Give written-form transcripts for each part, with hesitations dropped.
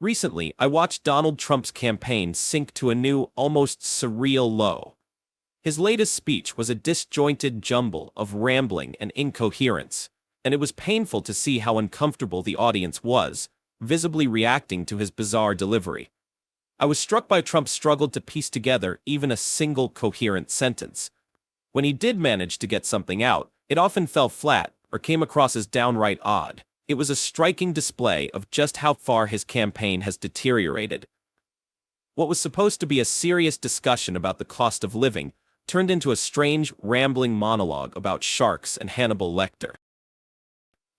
Recently, I watched Donald Trump's campaign sink to a new, almost surreal low. His latest speech was a disjointed jumble of rambling and incoherence, and it was painful to see how uncomfortable the audience was, visibly reacting to his bizarre delivery. I was struck by Trump's struggle to piece together even a single coherent sentence. When he did manage to get something out, it often fell flat or came across as downright odd. It was a striking display of just how far his campaign has deteriorated. What was supposed to be a serious discussion about the cost of living turned into a strange, rambling monologue about sharks and Hannibal Lecter.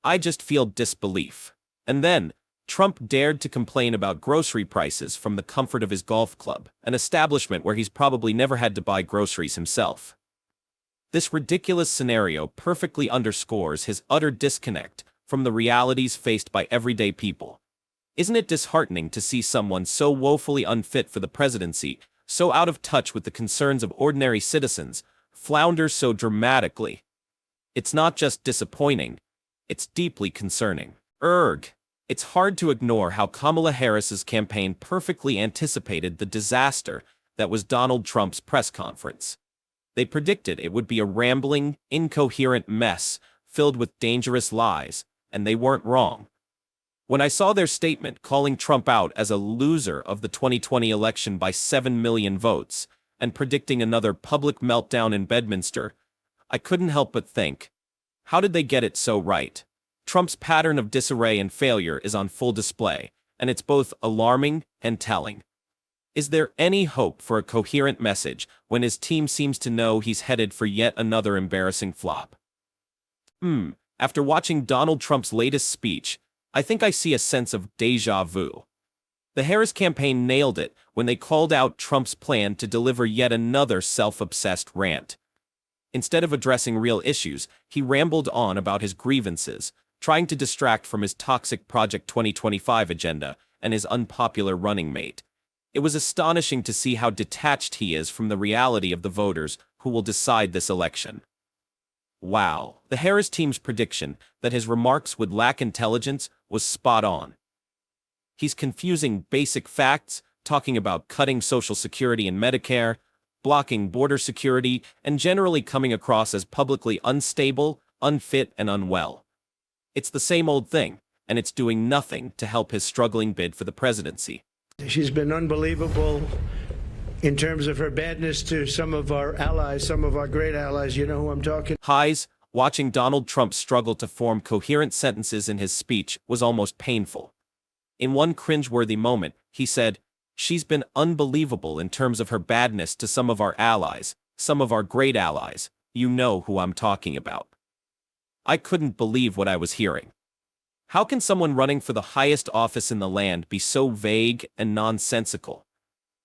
I just feel disbelief. And then, Trump dared to complain about grocery prices from the comfort of his golf club, an establishment where he's probably never had to buy groceries himself. This ridiculous scenario perfectly underscores his utter disconnect from the realities faced by everyday people. Isn't it disheartening to see someone so woefully unfit for the presidency, so out of touch with the concerns of ordinary citizens, flounder so dramatically? It's not just disappointing, it's deeply concerning. It's hard to ignore how Kamala Harris's campaign perfectly anticipated the disaster that was Donald Trump's press conference. They predicted it would be a rambling, incoherent mess filled with dangerous lies, and they weren't wrong. When I saw their statement calling Trump out as a loser of the 2020 election by 7 million votes and predicting another public meltdown in Bedminster, I couldn't help but think, how did they get it so right? Trump's pattern of disarray and failure is on full display, and it's both alarming and telling. Is there any hope for a coherent message when his team seems to know he's headed for yet another embarrassing flop? After watching Donald Trump's latest speech, I think I see a sense of déjà vu. The Harris campaign nailed it when they called out Trump's plan to deliver yet another self-obsessed rant. Instead of addressing real issues, he rambled on about his grievances, trying to distract from his toxic Project 2025 agenda and his unpopular running mate. It was astonishing to see how detached he is from the reality of the voters who will decide this election. Wow, the Harris team's prediction that his remarks would lack intelligence was spot on. He's confusing basic facts, talking about cutting Social Security and Medicare, blocking border security, and generally coming across as publicly unstable, unfit, and unwell. It's the same old thing, and it's doing nothing to help his struggling bid for the presidency. She's been unbelievable in terms of her badness to some of our allies, some of our great allies. You know who I'm talking? Highs, watching Donald Trump struggle to form coherent sentences in his speech was almost painful. In one cringeworthy moment, he said, "She's been unbelievable in terms of her badness to some of our allies, some of our great allies. You know who I'm talking about." I couldn't believe what I was hearing. How can someone running for the highest office in the land be so vague and nonsensical?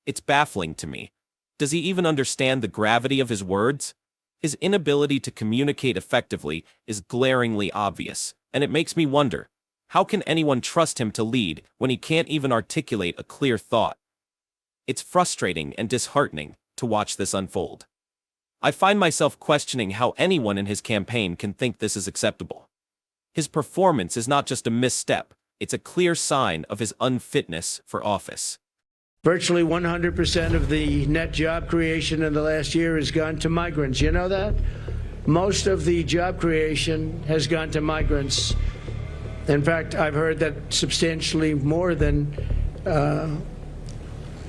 It's baffling to me. Does he even understand the gravity of his words? His inability to communicate effectively is glaringly obvious, and it makes me wonder, how can anyone trust him to lead when he can't even articulate a clear thought? It's frustrating and disheartening to watch this unfold. I find myself questioning how anyone in his campaign can think this is acceptable. His performance is not just a misstep, it's a clear sign of his unfitness for office. Virtually 100% of the net job creation in the last year has gone to migrants. You know that? Most of the job creation has gone to migrants. In fact, I've heard that substantially more than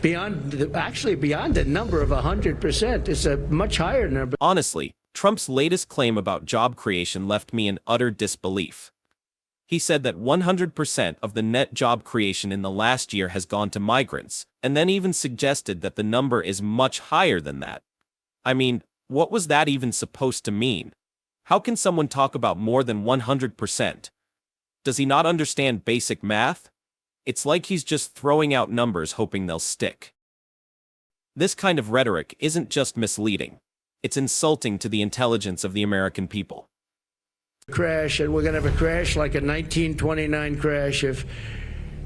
beyond the number of 100%. It's a much higher number. Honestly, Trump's latest claim about job creation left me in utter disbelief. He said that 100% of the net job creation in the last year has gone to migrants, and then even suggested that the number is much higher than that. I mean, what was that even supposed to mean? How can someone talk about more than 100%? Does he not understand basic math? It's like he's just throwing out numbers hoping they'll stick. This kind of rhetoric isn't just misleading. It's insulting to the intelligence of the American people. Crash, and we're going to have a crash like a 1929 crash if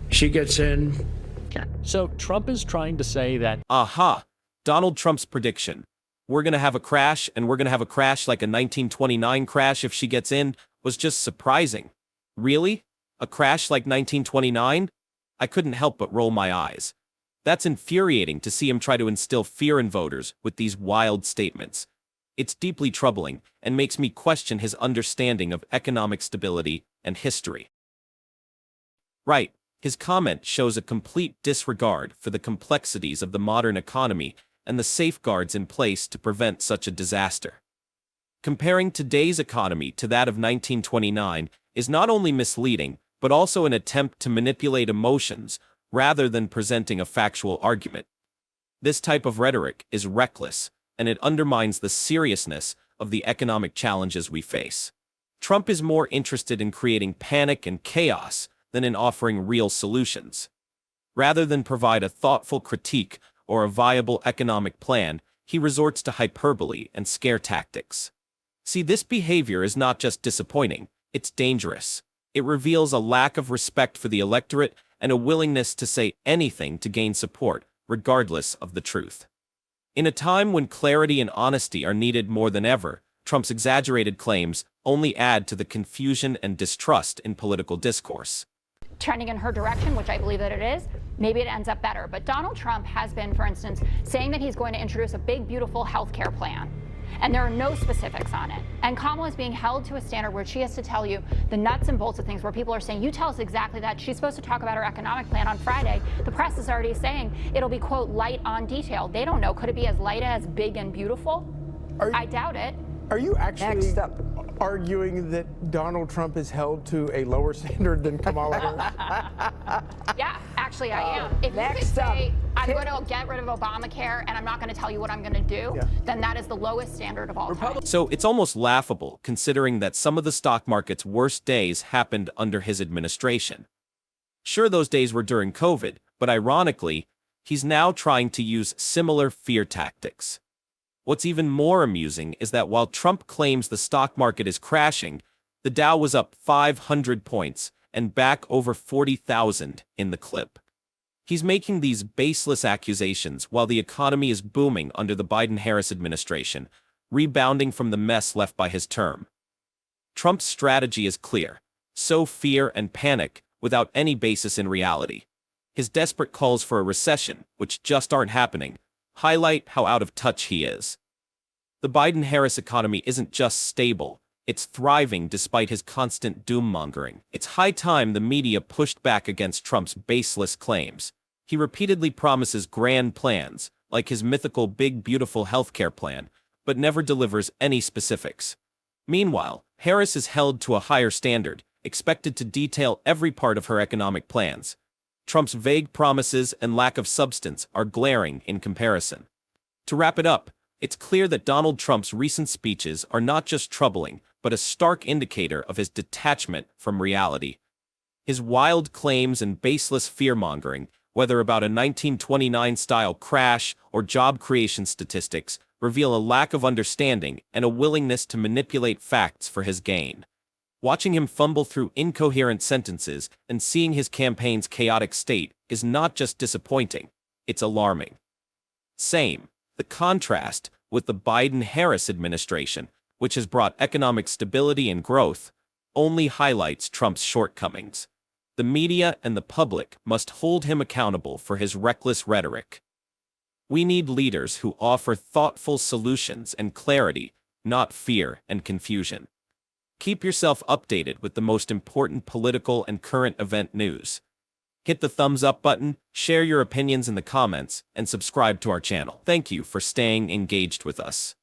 she gets in. So Trump is trying to say that... Aha! Donald Trump's prediction. We're going to have a crash, and we're going to have a crash like a 1929 crash if she gets in, was just surprising. Really? A crash like 1929? I couldn't help but roll my eyes. That's infuriating to see him try to instill fear in voters with these wild statements. It's deeply troubling and makes me question his understanding of economic stability and history. Right, his comment shows a complete disregard for the complexities of the modern economy and the safeguards in place to prevent such a disaster. Comparing today's economy to that of 1929 is not only misleading, but also an attempt to manipulate emotions rather than presenting a factual argument. This type of rhetoric is reckless, and it undermines the seriousness of the economic challenges we face. Trump is more interested in creating panic and chaos than in offering real solutions. Rather than provide a thoughtful critique or a viable economic plan, he resorts to hyperbole and scare tactics. See, this behavior is not just disappointing, it's dangerous. It reveals a lack of respect for the electorate and a willingness to say anything to gain support, regardless of the truth. In a time when clarity and honesty are needed more than ever, Trump's exaggerated claims only add to the confusion and distrust in political discourse. Trending in her direction, which I believe that it is, maybe it ends up better. But Donald Trump has been, for instance, saying that he's going to introduce a big, beautiful health care plan. And there are no specifics on it. And Kamala is being held to a standard where she has to tell you the nuts and bolts of things, where people are saying, you tell us exactly that. She's supposed to talk about her economic plan on Friday. The press is already saying it'll be, quote, light on detail. They don't know. Could it be as light as big and beautiful? I doubt it. Are you actually arguing that Donald Trump is held to a lower standard than Kamala Harris? Yeah, actually I am. If you could say, I'm going to get rid of Obamacare and I'm not going to tell you what I'm going to do, then that is the lowest standard of all time. So it's almost laughable, considering that some of the stock market's worst days happened under his administration. Sure, those days were during COVID, but ironically, he's now trying to use similar fear tactics. What's even more amusing is that while Trump claims the stock market is crashing, the Dow was up 500 points and back over 40,000 in the clip. He's making these baseless accusations while the economy is booming under the Biden-Harris administration, rebounding from the mess left by his term. Trump's strategy is clear: sow fear and panic without any basis in reality. His desperate calls for a recession, which just aren't happening, highlight how out of touch he is. The Biden-Harris economy isn't just stable, it's thriving despite his constant doom-mongering. It's high time the media pushed back against Trump's baseless claims. He repeatedly promises grand plans, like his mythical big beautiful healthcare plan, but never delivers any specifics. Meanwhile, Harris is held to a higher standard, expected to detail every part of her economic plans. Trump's vague promises and lack of substance are glaring in comparison. To wrap it up, it's clear that Donald Trump's recent speeches are not just troubling, but a stark indicator of his detachment from reality. His wild claims and baseless fear-mongering, whether about a 1929-style crash or job creation statistics, reveal a lack of understanding and a willingness to manipulate facts for his gain. Watching him fumble through incoherent sentences and seeing his campaign's chaotic state is not just disappointing, it's alarming. Same, the contrast with the Biden-Harris administration, which has brought economic stability and growth, only highlights Trump's shortcomings. The media and the public must hold him accountable for his reckless rhetoric. We need leaders who offer thoughtful solutions and clarity, not fear and confusion. Keep yourself updated with the most important political and current event news. Hit the thumbs up button, share your opinions in the comments, and subscribe to our channel. Thank you for staying engaged with us.